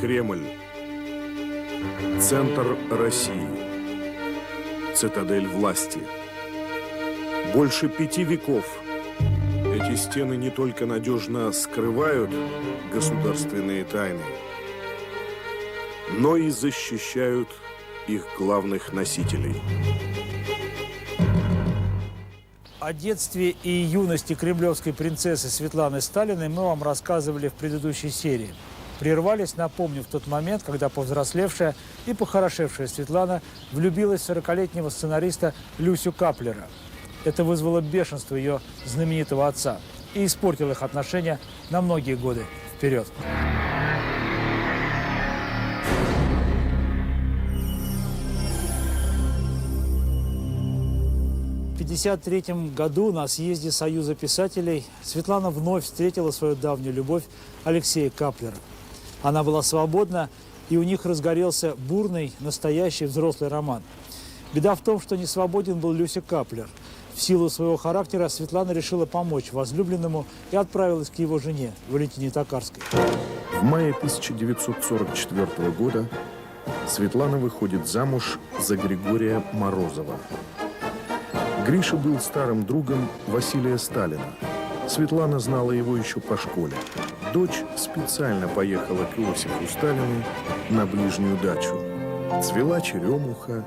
Кремль. Центр России. Цитадель власти. Больше 5 веков эти стены не только надежно скрывают государственные тайны, но и защищают их главных носителей. О детстве и юности кремлевской принцессы Светланы Сталиной мы вам рассказывали в предыдущей серии. Прервались, напомню, в тот момент, когда повзрослевшая и похорошевшая Светлана влюбилась в 40-летнего сценариста Люсю Каплера. Это вызвало бешенство ее знаменитого отца и испортило их отношения на многие годы вперед. В 1953 году на съезде Союза писателей Светлана вновь встретила свою давнюю любовь Алексея Каплера. Она была свободна, и у них разгорелся бурный, настоящий взрослый роман. Беда в том, что не свободен был Люся Каплер. В силу своего характера Светлана решила помочь возлюбленному и отправилась к его жене, Валентине Токарской. В мае 1944 года Светлана выходит замуж за Григория Морозова. Гриша был старым другом Василия Сталина. Светлана знала его еще по школе. Дочь специально поехала к Иосифу Сталину на ближнюю дачу. Цвела черемуха,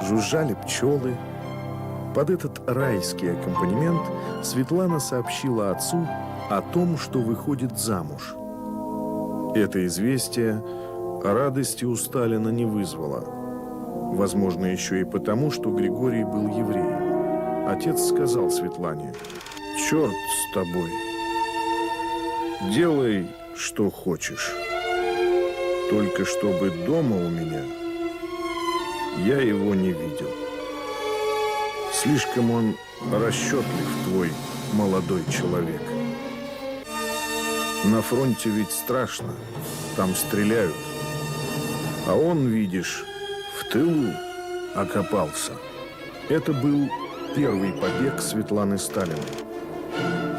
жужжали пчелы. Под этот райский аккомпанемент Светлана сообщила отцу о том, что выходит замуж. Это известие радости у Сталина не вызвало. Возможно, еще и потому, что Григорий был евреем. Отец сказал Светлане: «Черт с тобой, делай, что хочешь, только чтобы дома у меня я его не видел. Слишком он расчетлив, твой молодой человек. На фронте ведь страшно, там стреляют, а он, видишь, в тылу окопался». Это был первый побег Светланы Сталиной.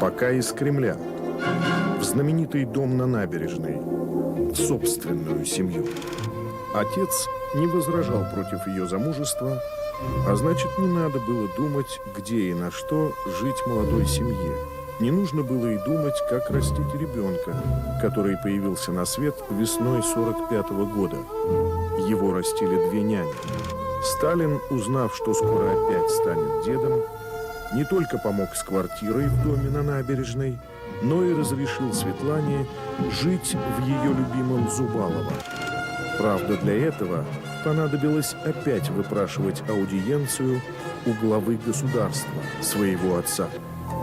Пока из Кремля, в знаменитый дом на набережной, в собственную семью. Отец не возражал против ее замужества, а значит, не надо было думать, где и на что жить молодой семье. Не нужно было и думать, как растить ребенка, который появился на свет весной 1945 года. Его растили 2 няни. Сталин, узнав, что скоро опять станет дедом, не только помог с квартирой в доме на набережной, но и разрешил Светлане жить в ее любимом Зубалово. Правда, для этого понадобилось опять выпрашивать аудиенцию у главы государства, своего отца.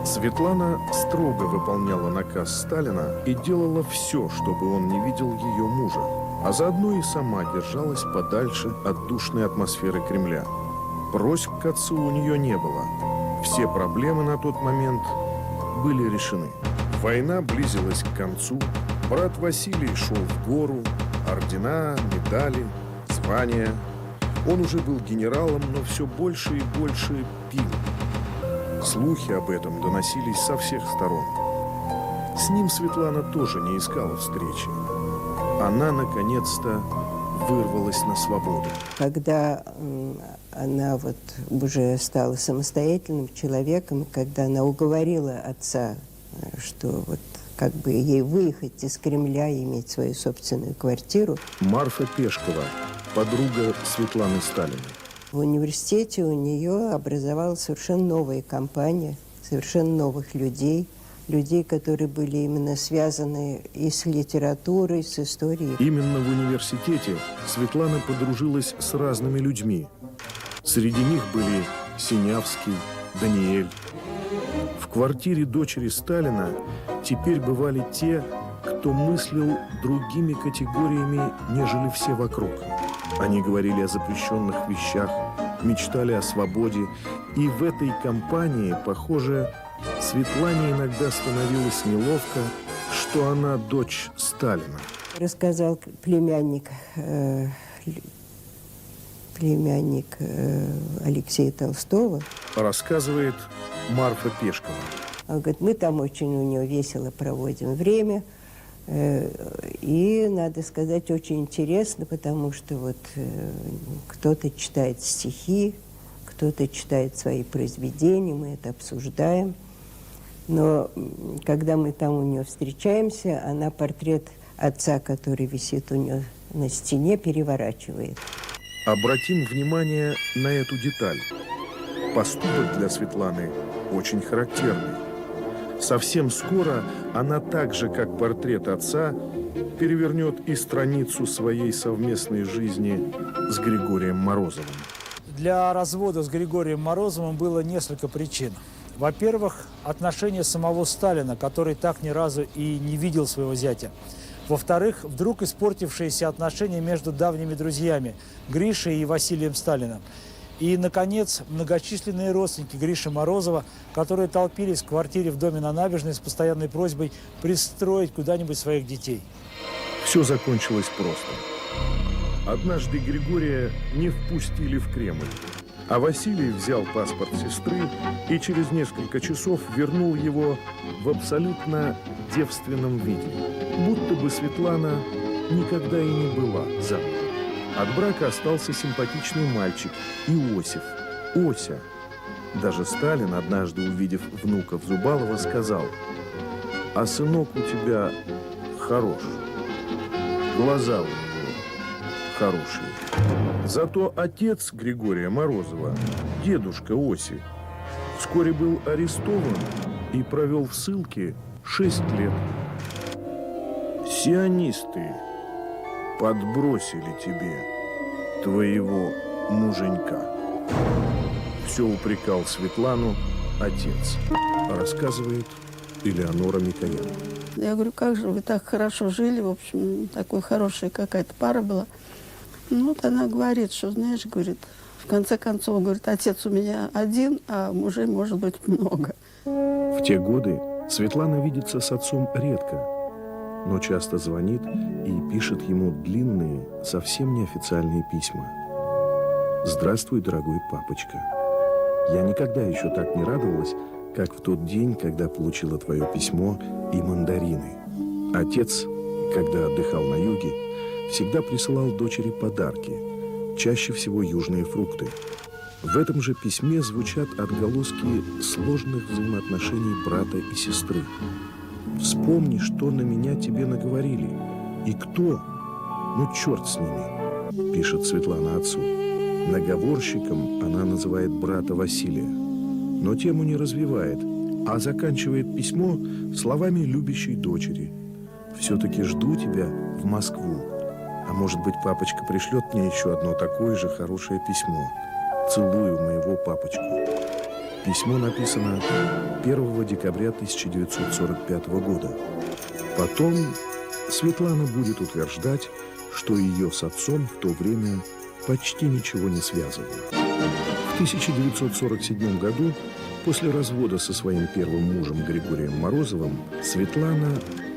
Светлана строго выполняла наказ Сталина и делала все, чтобы он не видел ее мужа, а заодно и сама держалась подальше от душной атмосферы Кремля. Просьб к отцу у нее не было. Все проблемы на тот момент были решены. Война близилась к концу, брат Василий шел в гору, ордена, медали, звания. Он уже был генералом, но все больше и больше пил. Слухи об этом доносились со всех сторон. С ним Светлана тоже не искала встречи. Она, наконец-то, вырвалась на свободу. Когда она вот уже стала самостоятельным человеком, когда она уговорила отца, что вот как бы ей выехать из Кремля и иметь свою собственную квартиру. Марфа Пешкова, подруга Светланы Сталиной. В университете у нее образовалась совершенно новая компания, совершенно новых людей, людей, которые были именно связаны и с литературой, с историей. Именно в университете Светлана подружилась с разными людьми. Среди них были Синявский, Даниэль. В квартире дочери Сталина теперь бывали те, кто мыслил другими категориями, нежели все вокруг. Они говорили о запрещенных вещах, мечтали о свободе. И в этой компании, похоже, Светлане иногда становилось неловко, что она дочь Сталина. Рассказал племянник Алексея Толстого. Рассказывает Марфа Пешкова. Он говорит, мы там очень у него весело проводим время. И, надо сказать, очень интересно, потому что вот кто-то читает стихи, кто-то читает свои произведения, мы это обсуждаем. Но когда мы там у нее встречаемся, она портрет отца, который висит у нее на стене, переворачивает. Обратим внимание на эту деталь. Поступок для Светланы очень характерный. Совсем скоро она так же, как портрет отца, перевернет и страницу своей совместной жизни с Григорием Морозовым. Для развода с Григорием Морозовым было несколько причин. Во-первых, отношения самого Сталина, который так ни разу и не видел своего зятя. Во-вторых, вдруг испортившиеся отношения между давними друзьями Гришей и Василием Сталиным. И, наконец, многочисленные родственники Гриши Морозова, которые толпились в квартире в доме на набережной с постоянной просьбой пристроить куда-нибудь своих детей. Все закончилось просто. Однажды Григория не впустили в Кремль, а Василий взял паспорт сестры и через несколько часов вернул его в абсолютно девственном виде, будто бы Светлана никогда и не была замужем. От брака остался симпатичный мальчик Иосиф, Ося. Даже Сталин, однажды увидев внуков Зубалова, сказал: «А сынок у тебя хорош, глаза у него хорошие». Зато отец Григория Морозова, дедушка Оси, вскоре был арестован и провел в ссылке 6 лет. Сионисты подбросили тебе твоего муженька. Все упрекал Светлану отец, рассказывает Элеонора Микоян. Я говорю, как же вы так хорошо жили, в общем, такой хорошая какая-то пара была. Ну, вот она говорит, что, знаешь, говорит, в конце концов, говорит, отец у меня один, а мужей может быть много. В те годы Светлана видится с отцом редко, но часто звонит и пишет ему длинные, совсем неофициальные письма. «Здравствуй, дорогой папочка. Я никогда еще так не радовалась, как в тот день, когда получила твое письмо и мандарины. Отец, когда отдыхал на юге, всегда присылал дочери подарки, чаще всего южные фрукты. В этом же письме звучат отголоски сложных взаимоотношений брата и сестры. Вспомни, что на меня тебе наговорили. И кто? Ну, черт с ними», пишет Светлана отцу. Наговорщиком она называет брата Василия, но тему не развивает, а заканчивает письмо словами любящей дочери: «Все-таки жду тебя в Москву. А может быть, папочка пришлет мне еще одно такое же хорошее письмо. Целую моего папочку». Письмо написано 1 декабря 1945 года. Потом Светлана будет утверждать, что ее с отцом в то время почти ничего не связывало. В 1947 году, после развода со своим первым мужем Григорием Морозовым, Светлана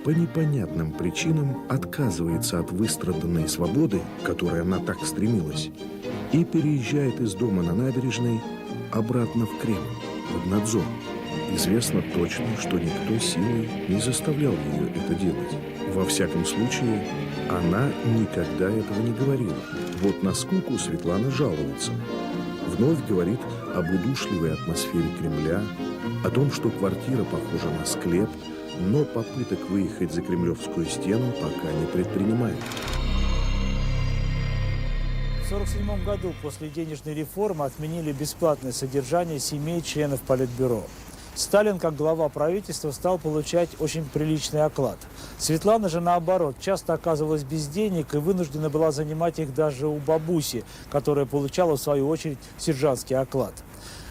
по непонятным причинам отказывается от выстраданной свободы, к которой она так стремилась, и переезжает из дома на набережной обратно в Кремль, в Однодзор. Известно точно, что никто силой не заставлял ее это делать. Во всяком случае, она никогда этого не говорила. Вот на скуку Светлана жалуется. Вновь говорит об удушливой атмосфере Кремля, о том, что квартира похожа на склеп, но попыток выехать за Кремлевскую стену пока не предпринимает. В 1947 году после денежной реформы отменили бесплатное содержание семей членов Политбюро. Сталин, как глава правительства, стал получать очень приличный оклад. Светлана же, наоборот, часто оказывалась без денег и вынуждена была занимать их даже у бабуси, которая получала, в свою очередь, сержантский оклад.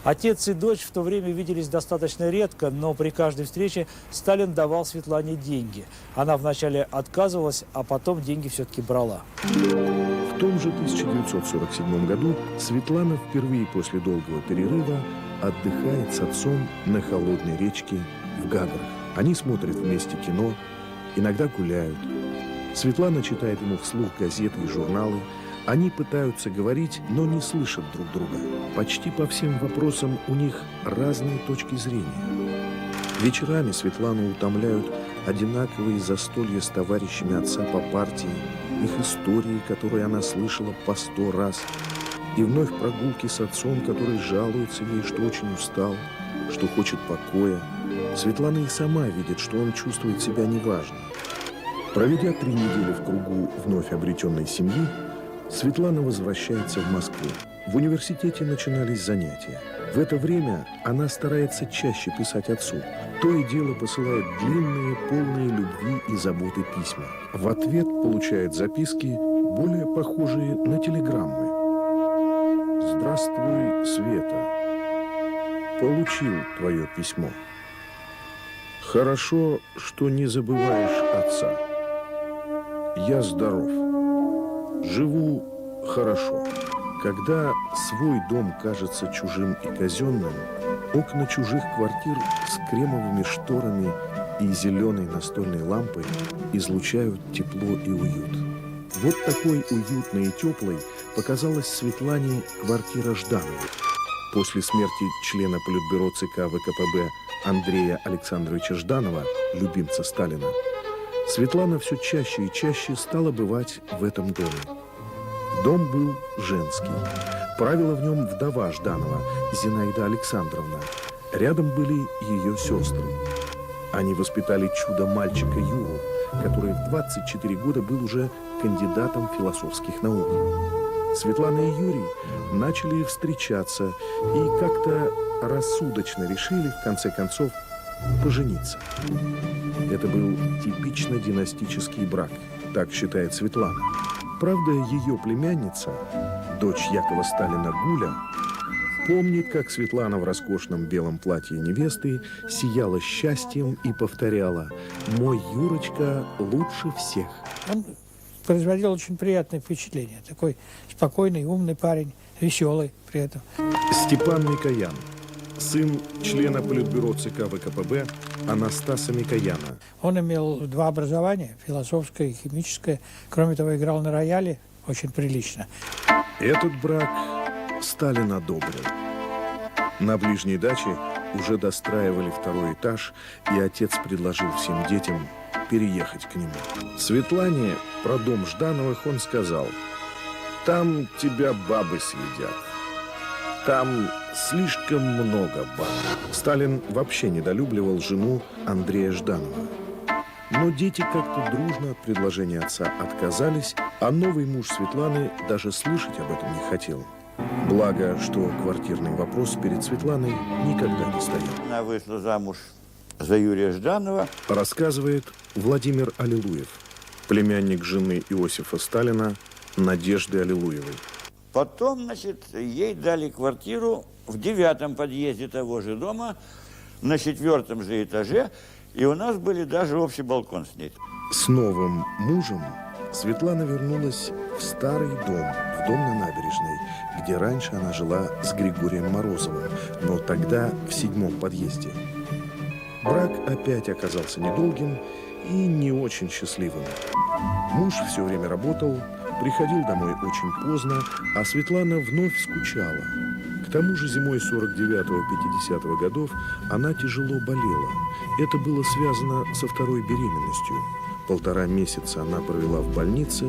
Отец и дочь в то время виделись достаточно редко, но при каждой встрече Сталин давал Светлане деньги. Она вначале отказывалась, а потом деньги все-таки брала. В том же 1947 году Светлана впервые после долгого перерыва отдыхает с отцом на холодной речке в Гаграх. Они смотрят вместе кино, иногда гуляют. Светлана читает ему вслух газеты и журналы. Они пытаются говорить, но не слышат друг друга. Почти по всем вопросам у них разные точки зрения. Вечерами Светлану утомляют одинаковые застолья с товарищами отца по партии, их истории, которые она слышала по 100 раз, и вновь прогулки с отцом, который жалуется ей, что очень устал, что хочет покоя. Светлана и сама видит, что он чувствует себя неважно. Проведя 3 недели в кругу вновь обретенной семьи, Светлана возвращается в Москву. В университете начинались занятия. В это время она старается чаще писать отцу. То и дело посылает длинные, полные любви и заботы письма. В ответ получает записки, более похожие на телеграммы. «Здравствуй, Света. Получил твое письмо. Хорошо, что не забываешь отца. Я здоров. Живу хорошо. Когда свой дом кажется чужим и казенным, окна чужих квартир с кремовыми шторами и зеленой настольной лампой излучают тепло и уют. Вот такой уютной и теплой показалась Светлане квартира Ждановых. После смерти члена Политбюро ЦК ВКПБ Андрея Александровича Жданова, любимца Сталина, Светлана все чаще и чаще стала бывать в этом доме. Дом был женский. Правила в нем вдова Жданова, Зинаида Александровна. Рядом были ее сестры. Они воспитали чудо-мальчика Юру, который в 24 года был уже кандидатом философских наук. Светлана и Юрий начали встречаться и как-то рассудочно решили, в конце концов, пожениться. Это был типично династический брак, так считает Светлана. Правда, ее племянница, дочь Якова Сталина Гуля, помнит, как Светлана в роскошном белом платье невесты сияла счастьем и повторяла: «Мой Юрочка лучше всех». Он производил очень приятное впечатление. Такой спокойный, умный парень, веселый при этом. Степан Микоян, сын члена Политбюро ЦК ВКПБ Анастаса Микояна. Он имел 2 образования, философское и химическое. Кроме того, играл на рояле очень прилично. Этот брак Сталин одобрил. На ближней даче уже достраивали 2-й этаж, и отец предложил всем детям переехать к нему. Светлане про дом Ждановых он сказал: «Там тебя бабы съедят. Там слишком много баб». Сталин вообще недолюбливал жену Андрея Жданова. Но дети как-то дружно от предложения отца отказались, а новый муж Светланы даже слышать об этом не хотел. Благо, что квартирный вопрос перед Светланой никогда не стоял. Она вышла замуж за Юрия Жданова. Рассказывает Владимир Аллилуев, племянник жены Иосифа Сталина Надежды Аллилуевой. Потом, значит, ей дали квартиру в 9-м подъезде того же дома, на 4-м же этаже, и у нас были даже общий балкон с ней. С новым мужем Светлана вернулась в старый дом, в дом на набережной, где раньше она жила с Григорием Морозовым, но тогда в 7-м подъезде. Брак опять оказался недолгим и не очень счастливым. Муж все время работал, приходил домой очень поздно, а Светлана вновь скучала. К тому же зимой 49-50 годов она тяжело болела. Это было связано со 2-й беременностью. 1,5 месяца она провела в больнице,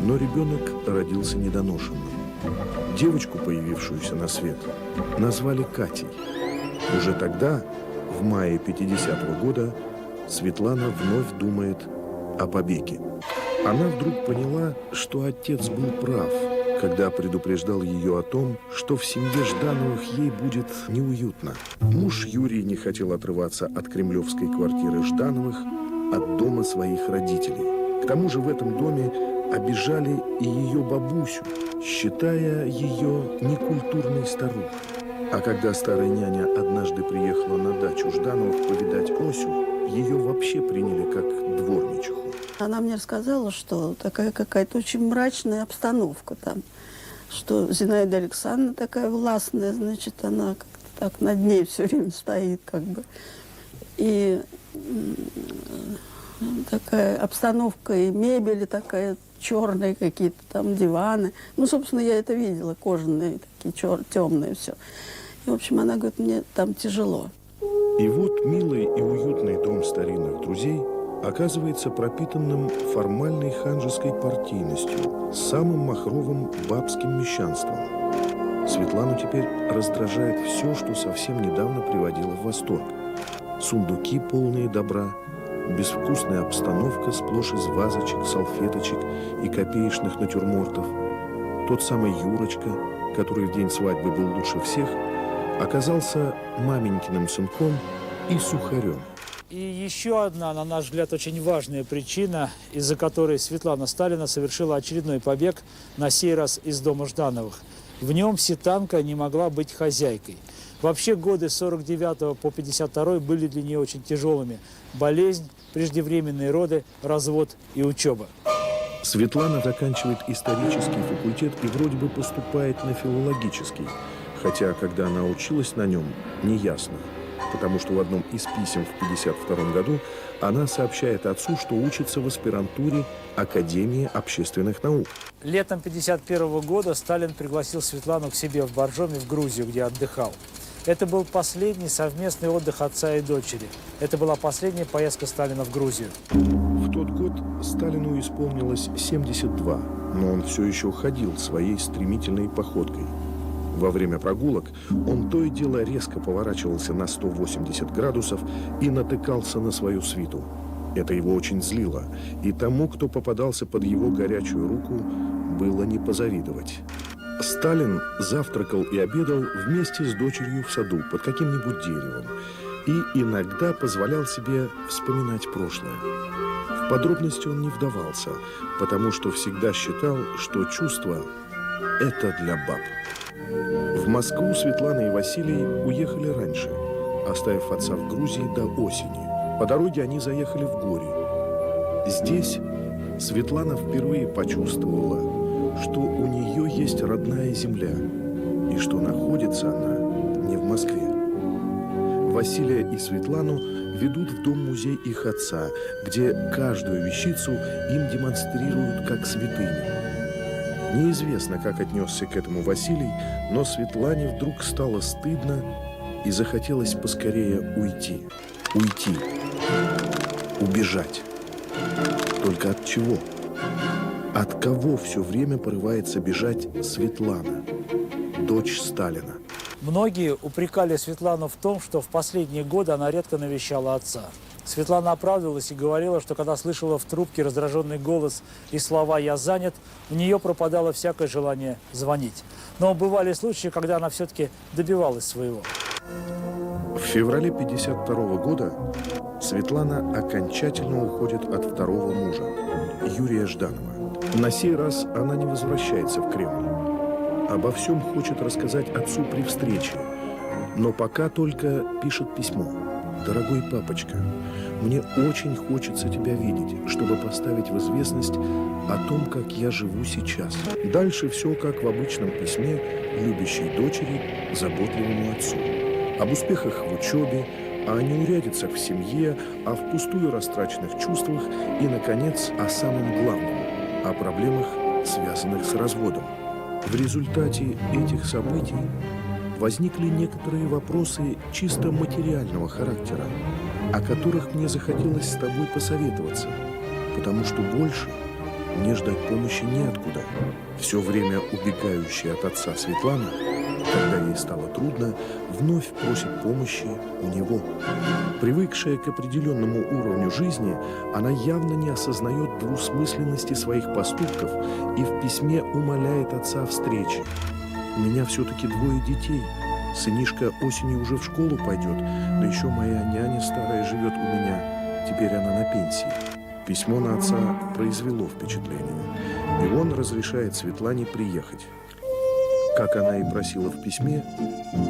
но ребенок родился недоношенным. Девочку, появившуюся на свет, назвали Катей. Уже тогда, в мае 50-го года, Светлана вновь думает о побеге. Она вдруг поняла, что отец был прав, когда предупреждал ее о том, что в семье Ждановых ей будет неуютно. Муж Юрий не хотел отрываться от кремлевской квартиры Ждановых, от дома своих родителей. К тому же в этом доме обижали и ее бабусю, считая ее некультурной старухой. А когда старая няня однажды приехала на дачу Ждановых повидать Осю, ее вообще приняли как дворничиху. Она мне рассказала, что такая какая-то очень мрачная обстановка там, что Зинаида Александровна такая властная, значит, она как-то так над ней все время стоит, как бы. И такая обстановка и мебель такая черная, какие-то там диваны. Ну, собственно, я это видела, кожаные такие, темные все. И, в общем, она говорит, мне там тяжело. И вот милый и уютный дом старинных друзей оказывается пропитанным формальной ханжеской партийностью, самым махровым бабским мещанством. Светлану теперь раздражает все, что совсем недавно приводило в восторг. Сундуки, полные добра, безвкусная обстановка, сплошь из вазочек, салфеточек и копеечных натюрмортов. Тот самый Юрочка, который в день свадьбы был лучше всех, оказался маменькиным сынком и сухарем. И еще одна, на наш взгляд, очень важная причина, из-за которой Светлана Сталина совершила очередной побег, на сей раз из дома Ждановых. В нем Ситанка не могла быть хозяйкой. Вообще годы с 49 по 52 были для нее очень тяжелыми. Болезнь, преждевременные роды, развод и учеба. Светлана заканчивает исторический факультет и вроде бы поступает на филологический. Хотя, когда она училась на нем, неясно. Потому что в одном из писем в 1952 году она сообщает отцу, что учится в аспирантуре Академии общественных наук. Летом 1951 года Сталин пригласил Светлану к себе в Боржоми, в Грузию, где отдыхал. Это был последний совместный отдых отца и дочери. Это была последняя поездка Сталина в Грузию. В тот год Сталину исполнилось 72, но он все еще ходил своей стремительной походкой. Во время прогулок он то и дело резко поворачивался на 180 градусов и натыкался на свою свиту. Это его очень злило, и тому, кто попадался под его горячую руку, было не позавидовать. Сталин завтракал и обедал вместе с дочерью в саду под каким-нибудь деревом и иногда позволял себе вспоминать прошлое. В подробности он не вдавался, потому что всегда считал, что чувство – это для баб. В Москву Светлана и Василий уехали раньше, оставив отца в Грузии до осени. По дороге они заехали в Горе. Здесь Светлана впервые почувствовала, что у нее есть родная земля и что находится она не в Москве. Василия и Светлану ведут в дом-музей их отца, где каждую вещицу им демонстрируют как святыню. Неизвестно, как отнесся к этому Василий, но Светлане вдруг стало стыдно и захотелось поскорее уйти. Уйти. Убежать. Только от чего? От кого все время порывается бежать Светлана, дочь Сталина? Многие упрекали Светлану в том, что в последние годы она редко навещала отца. Светлана оправдывалась и говорила, что когда слышала в трубке раздраженный голос и слова «я занят», у нее пропадало всякое желание звонить. Но бывали случаи, когда она все-таки добивалась своего. В феврале 1952 года Светлана окончательно уходит от второго мужа, Юрия Жданова. На сей раз она не возвращается в Кремль. Обо всем хочет рассказать отцу при встрече, но пока только пишет письмо. «Дорогой папочка, мне очень хочется тебя видеть, чтобы поставить в известность о том, как я живу сейчас». Дальше все как в обычном письме любящей дочери заботливому отцу. Об успехах в учебе, о неурядицах в семье, о впустую растраченных чувствах и, наконец, о самом главном – о проблемах, связанных с разводом. В результате этих событий возникли некоторые вопросы чисто материального характера, о которых мне захотелось с тобой посоветоваться, потому что больше мне ждать помощи неоткуда. Все время убегающая от отца Светлана, когда ей стало трудно, вновь просит помощи у него. Привыкшая к определенному уровню жизни, она явно не осознает двусмысленности своих поступков и в письме умоляет отца о встрече. У меня все-таки 2 детей. Сынишка осенью уже в школу пойдет, да еще моя няня старая живет у меня. Теперь она на пенсии. Письмо на отца произвело впечатление, и он разрешает Светлане приехать. Как она и просила в письме,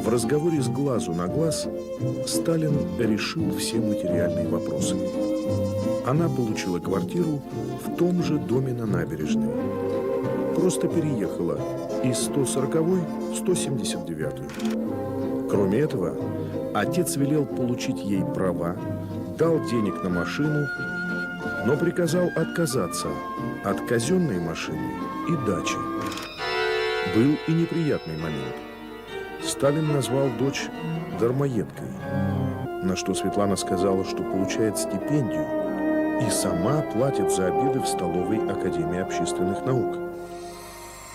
в разговоре с глазу на глаз Сталин решил все материальные вопросы. Она получила квартиру в том же доме на набережной. Просто переехала из 140-й в 179-ю. Кроме этого, отец велел получить ей права, дал денег на машину, но приказал отказаться от казенной машины и дачи. Был и неприятный момент. Сталин назвал дочь дармоедкой, на что Светлана сказала, что получает стипендию и сама платит за обеды в столовой Академии общественных наук.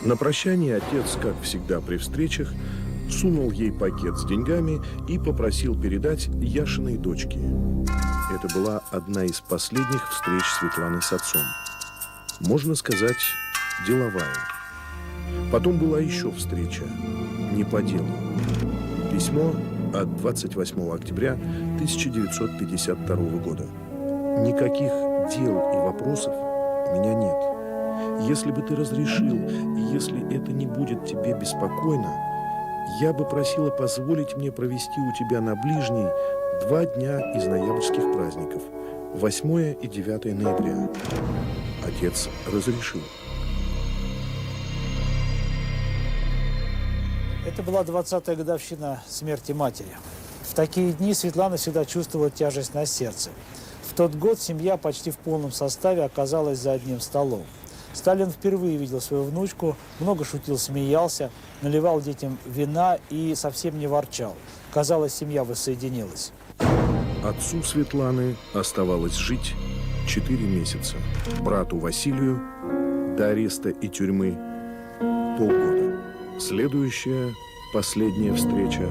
На прощание отец, как всегда при встречах, сунул ей пакет с деньгами и попросил передать Яшиной дочке. Это была одна из последних встреч Светланы с отцом. Можно сказать, деловая. Потом была еще встреча, не по делу. Письмо от 28 октября 1952 года. «Никаких дел и вопросов у меня нет. Если бы ты разрешил, и если это не будет тебе беспокойно, я бы просила позволить мне провести у тебя на ближней 2 дня из ноябрьских праздников, 8 и 9 ноября». Отец разрешил. Это была 20-я годовщина смерти матери. В такие дни Светлана всегда чувствовала тяжесть на сердце. В тот год семья почти в полном составе оказалась за одним столом. Сталин впервые видел свою внучку, много шутил, смеялся, наливал детям вина и совсем не ворчал. Казалось, семья воссоединилась. Отцу Светланы оставалось жить 4 месяца. Брату Василию до ареста и тюрьмы полгода. Следующая, последняя встреча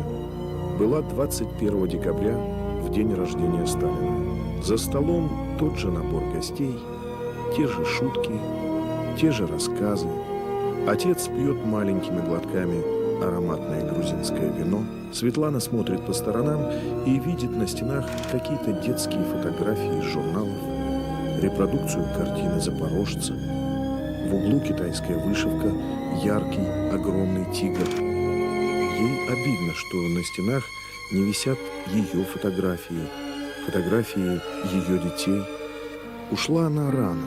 была 21 декабря, в день рождения Сталина. За столом тот же набор гостей, те же шутки, те же рассказы. Отец пьет маленькими глотками ароматное грузинское вино. Светлана смотрит по сторонам и видит на стенах какие-то детские фотографии из журналов, репродукцию картины «Запорожца». В углу китайская вышивка, яркий, огромный тигр. Ей обидно, что на стенах не висят ее фотографии, фотографии ее детей. Ушла она рано.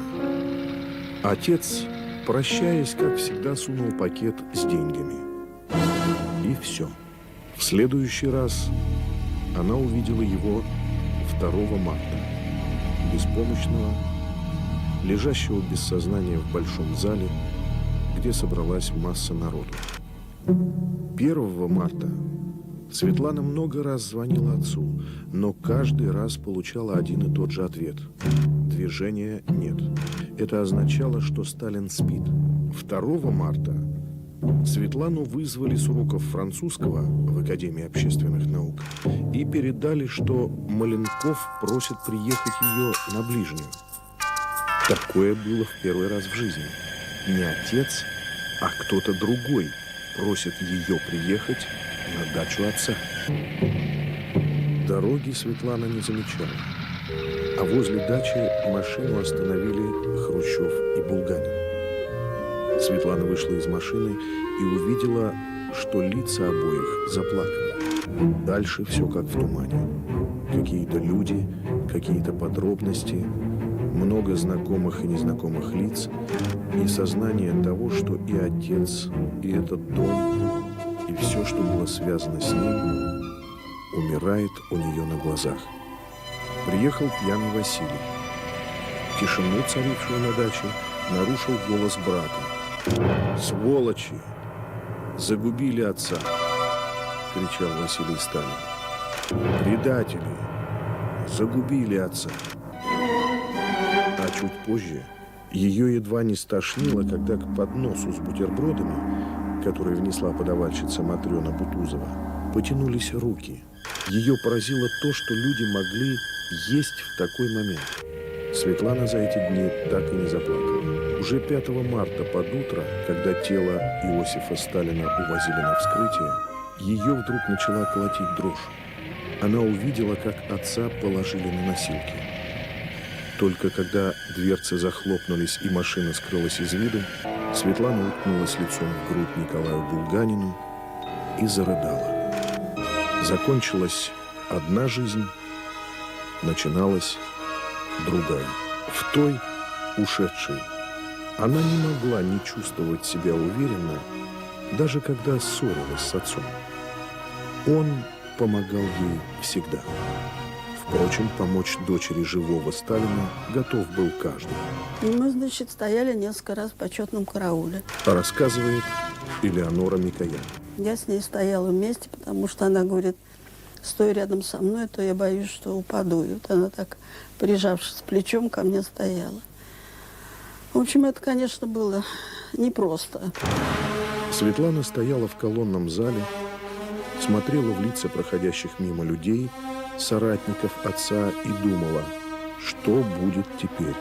Отец, прощаясь, как всегда, сунул пакет с деньгами. И все. В следующий раз она увидела его 2 марта, беспомощного, лежащего без сознания в большом зале, где собралась масса народу. 1 марта Светлана много раз звонила отцу, но каждый раз получала один и тот же ответ. Движения нет. Это означало, что Сталин спит. 2 марта Светлану вызвали с уроков французского в Академии общественных наук и передали, что Маленков просит приехать ее на ближнюю. Такое было в первый раз в жизни. Не отец, а кто-то другой просит ее приехать на дачу отца. Дороги Светлана не замечала. А возле дачи машину остановили Хрущев и Булганин. Светлана вышла из машины и увидела, что лица обоих заплаканы. Дальше все как в тумане. Какие-то люди, какие-то подробности, много знакомых и незнакомых лиц, и сознание того, что и отец, и этот дом, и все, что было связано с ним, умирает у нее на глазах. Приехал пьяный Василий. Тишину, царившую на даче, нарушил голос брата. «Сволочи! Загубили отца!» — кричал Василий Сталин. «Предатели! Загубили отца!» А чуть позже ее едва не стошнило, когда к подносу с бутербродами, который внесла подавальщица Матрена Бутузова, потянулись руки. Ее поразило то, что люди могли есть в такой момент. Светлана за эти дни так и не заплакала. Уже 5 марта под утро, когда тело Иосифа Сталина увозили на вскрытие, ее вдруг начала колотить дрожь. Она увидела, как отца положили на носилки. Только когда дверцы захлопнулись и машина скрылась из виду, Светлана уткнулась лицом в грудь Николаю Булганину и зарыдала. Закончилась одна жизнь, начиналась другая. В той, ушедшей, она не могла не чувствовать себя уверенно, даже когда ссорилась с отцом. Он помогал ей всегда. Впрочем, помочь дочери живого Сталина готов был каждый. И мы, значит, стояли несколько раз в почетном карауле. Рассказывает Элеонора Микоян. Я с ней стояла вместе, потому что она говорит, стоя рядом со мной, то я боюсь, что упаду. И вот она так, прижавшись плечом, ко мне стояла. В общем, это, конечно, было непросто. Светлана стояла в колонном зале, смотрела в лица проходящих мимо людей, соратников отца, и думала, что будет теперь,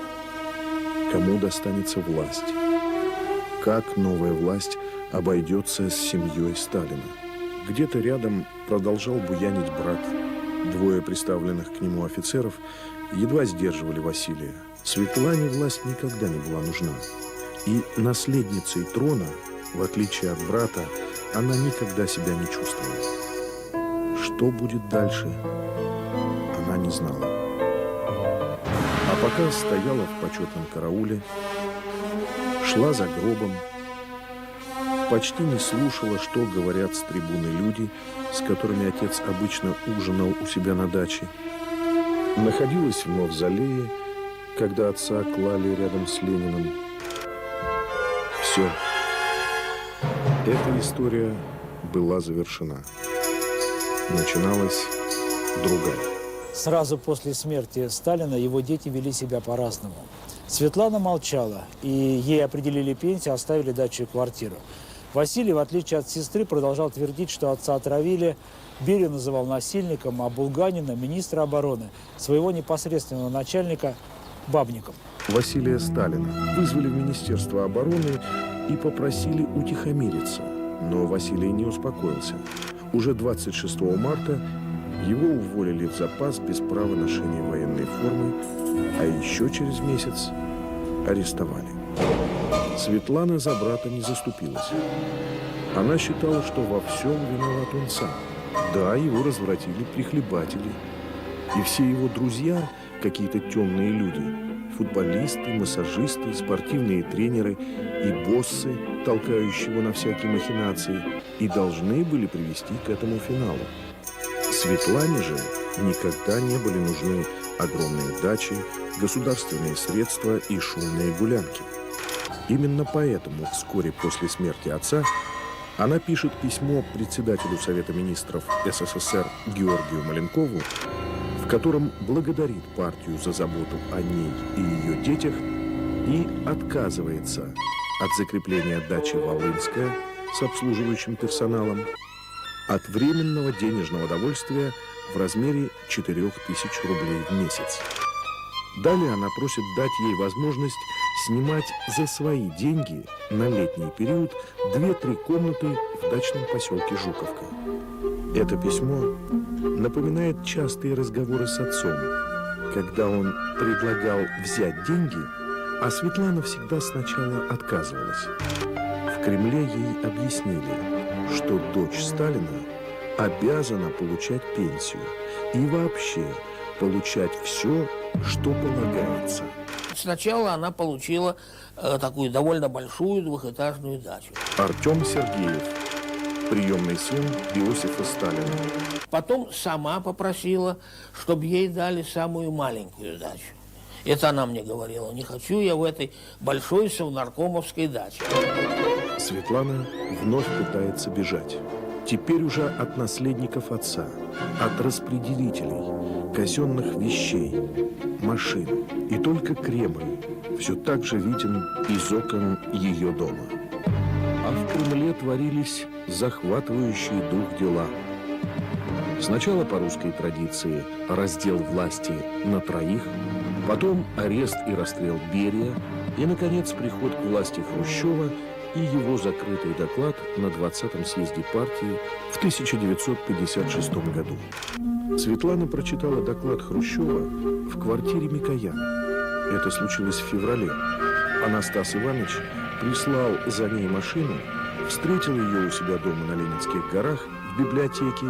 кому достанется власть, как новая власть обойдется с семьей Сталина. Где-то рядом продолжал буянить брат. Двое представленных к нему офицеров едва сдерживали Василия. Светлане власть никогда не была нужна. И наследницей трона, в отличие от брата, она никогда себя не чувствовала. Что будет дальше, она не знала. А пока стояла в почетном карауле, шла за гробом, почти не слушала, что говорят с трибуны люди, с которыми отец обычно ужинал у себя на даче. Находилась в мавзолее, когда отца клали рядом с Лениным. Все. Эта история была завершена. Начиналась другая. Сразу после смерти Сталина его дети вели себя по-разному. Светлана молчала, и ей определили пенсию, оставили дачу и квартиру. Василий, в отличие от сестры, продолжал твердить, что отца отравили. Берию называл насильником, а Булганина, министра обороны, своего непосредственного начальника, бабником. Василия Сталина вызвали в Министерство обороны и попросили утихомириться. Но Василий не успокоился. Уже 26 марта его уволили в запас без права ношения военной формы, а еще через месяц арестовали. Светлана за брата не заступилась. Она считала, что во всем виноват он сам. Да, его развратили прихлебатели. И все его друзья, какие-то темные люди, футболисты, массажисты, спортивные тренеры и боссы, толкающие его на всякие махинации, и должны были привести к этому финалу. Светлане же никогда не были нужны огромные дачи, государственные средства и шумные гулянки. Именно поэтому вскоре после смерти отца она пишет письмо председателю Совета министров СССР Георгию Маленкову, в котором благодарит партию за заботу о ней и ее детях и отказывается от закрепления дачи Волынская с обслуживающим персоналом, от временного денежного довольствия в размере 4000 рублей в месяц. Далее она просит дать ей возможность снимать за свои деньги на летний период 2-3 комнаты в дачном поселке Жуковка. Это письмо напоминает частые разговоры с отцом, когда он предлагал взять деньги, а Светлана всегда сначала отказывалась. В Кремле ей объяснили, что дочь Сталина обязана получать пенсию и вообще получать все, что полагается. Сначала она получила такую довольно большую двухэтажную дачу. Артем Сергеев, приемный сын Иосифа Сталина. Потом сама попросила, чтобы ей дали самую маленькую дачу. Это она мне говорила, не хочу я в этой большой совнаркомовской даче. Светлана вновь пытается бежать. Теперь уже от наследников отца, от распределителей, казенных вещей, машин. И только Кремль все так же виден из окон ее дома. А в Кремле творились захватывающие дух дела. Сначала по русской традиции раздел власти на 3, потом арест и расстрел Берия, и, наконец, приход к власти Хрущева и его закрытый доклад на 20-м съезде партии в 1956 году. Светлана прочитала доклад Хрущева в квартире Микояна. Это случилось в феврале. Анастас Иванович прислал за ней машину, встретил ее у себя дома на Ленинских горах, в библиотеке,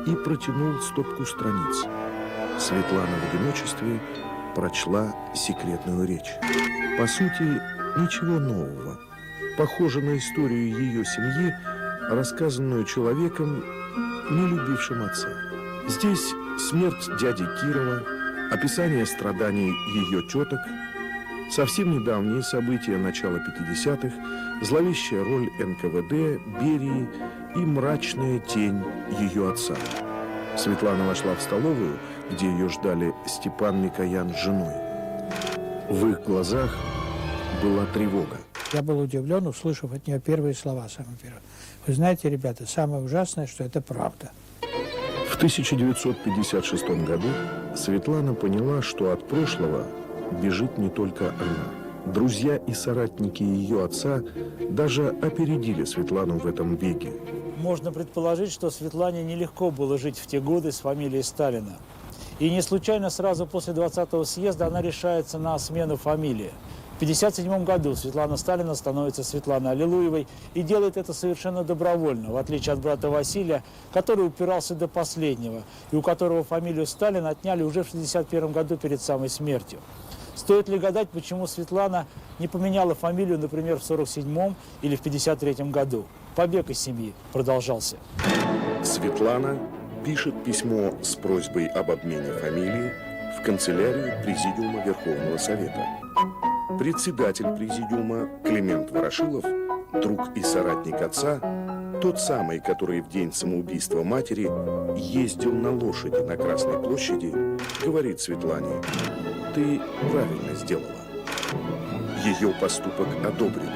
и протянул стопку страниц. Светлана в одиночестве прочла секретную речь. По сути, ничего нового. Похоже на историю ее семьи, рассказанную человеком, не любившим отца. Здесь смерть дяди Кирова, описание страданий ее теток, совсем недавние события начала 50-х, зловещая роль НКВД, Берии и мрачная тень ее отца. Светлана вошла в столовую, где ее ждали Степан Микоян с женой. В их глазах была тревога. Я был удивлен, услышав от нее первые слова, самые первые. Вы знаете, ребята, самое ужасное, что это правда. В 1956 году Светлана поняла, что от прошлого бежит не только она. Друзья и соратники ее отца даже опередили Светлану в этом беге. Можно предположить, что Светлане нелегко было жить в те годы с фамилией Сталина. И не случайно сразу после 20-го съезда она решается на смену фамилии. В 1957 году Светлана Сталина становится Светланой Аллилуевой и делает это совершенно добровольно, в отличие от брата Василия, который упирался до последнего, и у которого фамилию Сталина отняли уже в 1961 году перед самой смертью. Стоит ли гадать, почему Светлана не поменяла фамилию, например, в 1947 или в 1953 году? Побег из семьи продолжался. Светлана пишет письмо с просьбой об обмене фамилии в канцелярию Президиума Верховного Совета. Председатель Президиума Климент Ворошилов, друг и соратник отца, тот самый, который в день самоубийства матери ездил на лошади на Красной площади, говорит Светлане: «Ты правильно сделала». Ее поступок одобрили.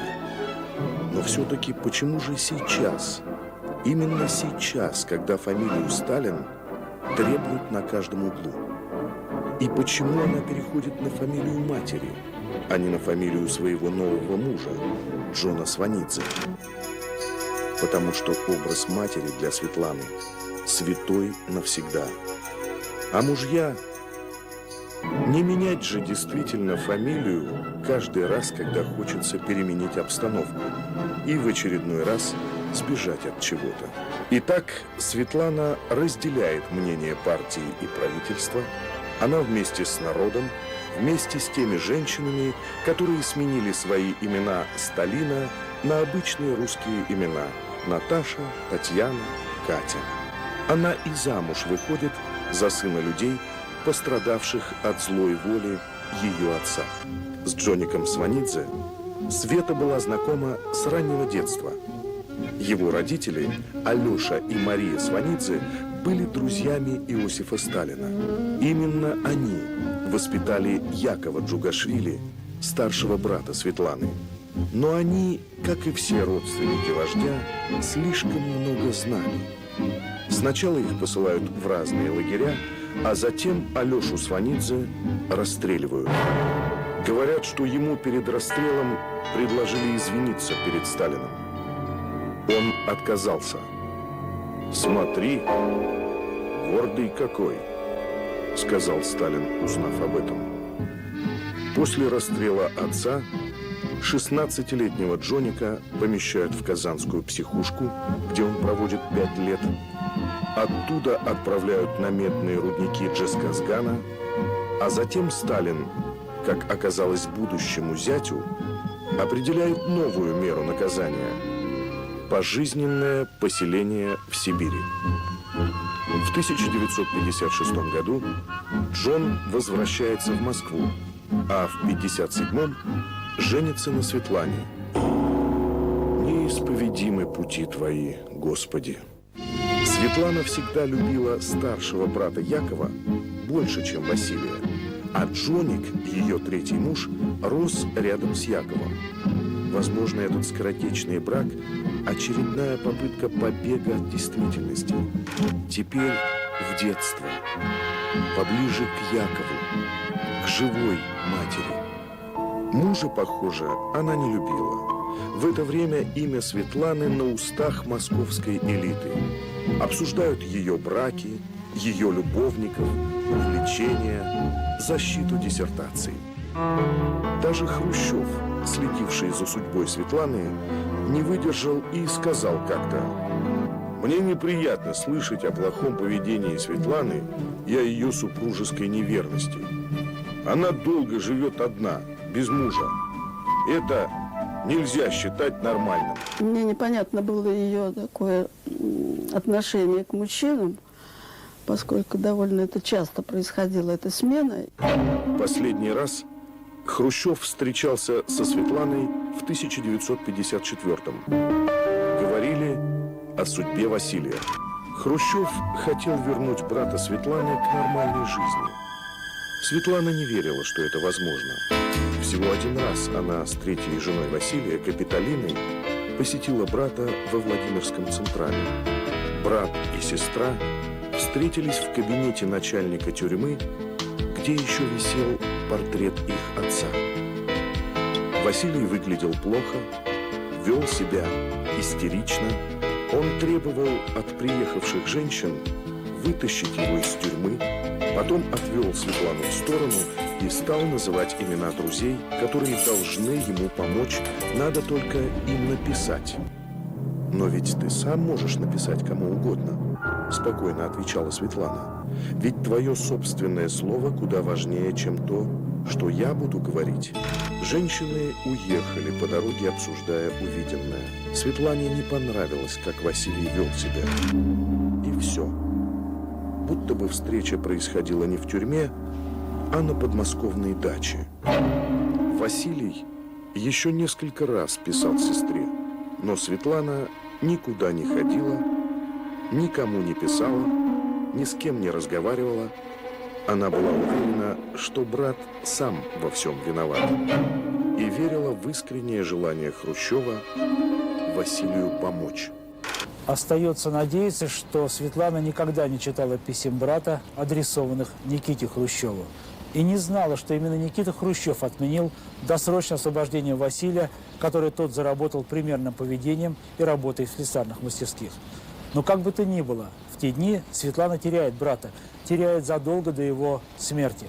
Но все-таки почему же сейчас, именно сейчас, когда фамилию Сталин требуют на каждом углу? И почему она переходит на фамилию матери, а не на фамилию своего нового мужа, Джона Сванидзе? Потому что образ матери для Светланы святой навсегда. А мужья... Не менять же действительно фамилию каждый раз, когда хочется переменить обстановку и в очередной раз сбежать от чего-то. Итак, Светлана разделяет мнение партии и правительства. Она вместе с народом, вместе с теми женщинами, которые сменили свои имена Сталина на обычные русские имена: Наташа, Татьяна, Катя. Она и замуж выходит за сына людей, пострадавших от злой воли ее отца. С Джоником Сванидзе Света была знакома с раннего детства. Его родители, Алеша и Мария Сванидзе, были друзьями Иосифа Сталина. Именно они воспитали Якова Джугашвили, старшего брата Светланы. Но они, как и все родственники вождя, слишком много знали. Сначала их посылают в разные лагеря, а затем Алешу Сванидзе расстреливают. Говорят, что ему перед расстрелом предложили извиниться перед Сталиным. Он отказался. «Смотри, гордый какой», — сказал Сталин, узнав об этом. После расстрела отца 16-летнего Джоника помещают в казанскую психушку, где он проводит 5 лет. Оттуда отправляют на медные рудники Джесказгана, а затем Сталин, как оказалось будущему зятю, определяет новую меру наказания – пожизненное поселение в Сибири. В 1956 году Джон возвращается в Москву, а в 1957 женится на Светлане. Неисповедимы пути твои, Господи. Светлана всегда любила старшего брата Якова больше, чем Василия, а Джоник, ее третий муж, рос рядом с Яковом. Возможно, этот скоротечный брак – очередная попытка побега от действительности. Теперь в детство, поближе к Якову, к живой матери. Мужа, похоже, она не любила. В это время имя Светланы на устах московской элиты. Обсуждают ее браки, ее любовников, увлечения, защиту диссертаций. Даже Хрущев, следивший за судьбой Светланы, не выдержал и сказал как-то: «Мне неприятно слышать о плохом поведении Светланы и о ее супружеской неверности. Она долго живет одна, без мужа. Это нельзя считать нормальным». Мне непонятно было ее такое отношение к мужчинам, поскольку довольно это часто происходила, эта смена. Последний раз Хрущев встречался со Светланой в 1954-м. Говорили о судьбе Василия. Хрущев хотел вернуть брата Светланы к нормальной жизни. Светлана не верила, что это возможно. Всего один раз она с третьей женой Василия, Капитолиной, посетила брата во Владимирском Централе. Брат и сестра встретились в кабинете начальника тюрьмы, где еще висел портрет их отца. Василий выглядел плохо, вел себя истерично. Он требовал от приехавших женщин вытащить его из тюрьмы, потом отвел Светлану в сторону и стал называть имена друзей, которые должны ему помочь, надо только им написать. «Но ведь ты сам можешь написать кому угодно», – спокойно отвечала Светлана. «Ведь твое собственное слово куда важнее, чем то, что я буду говорить». Женщины уехали по дороге, обсуждая увиденное. Светлане не понравилось, как Василий вел себя. И все. Будто бы встреча происходила не в тюрьме, а на подмосковной даче. Василий еще несколько раз писал сестре, но Светлана никуда не ходила, никому не писала, ни с кем не разговаривала. Она была уверена, что брат сам во всем виноват, и верила в искреннее желание Хрущева Василию помочь. Остается надеяться, что Светлана никогда не читала писем брата, адресованных Никите Хрущеву, и не знала, что именно Никита Хрущев отменил досрочное освобождение Василия, которое тот заработал примерным поведением и работой в слесарных мастерских. Но как бы то ни было, в те дни Светлана теряет брата, теряет задолго до его смерти.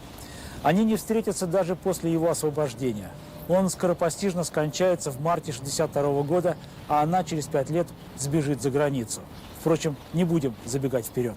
Они не встретятся даже после его освобождения. Он скоропостижно скончается в марте 1962 года, а она через 5 лет сбежит за границу. Впрочем, не будем забегать вперед.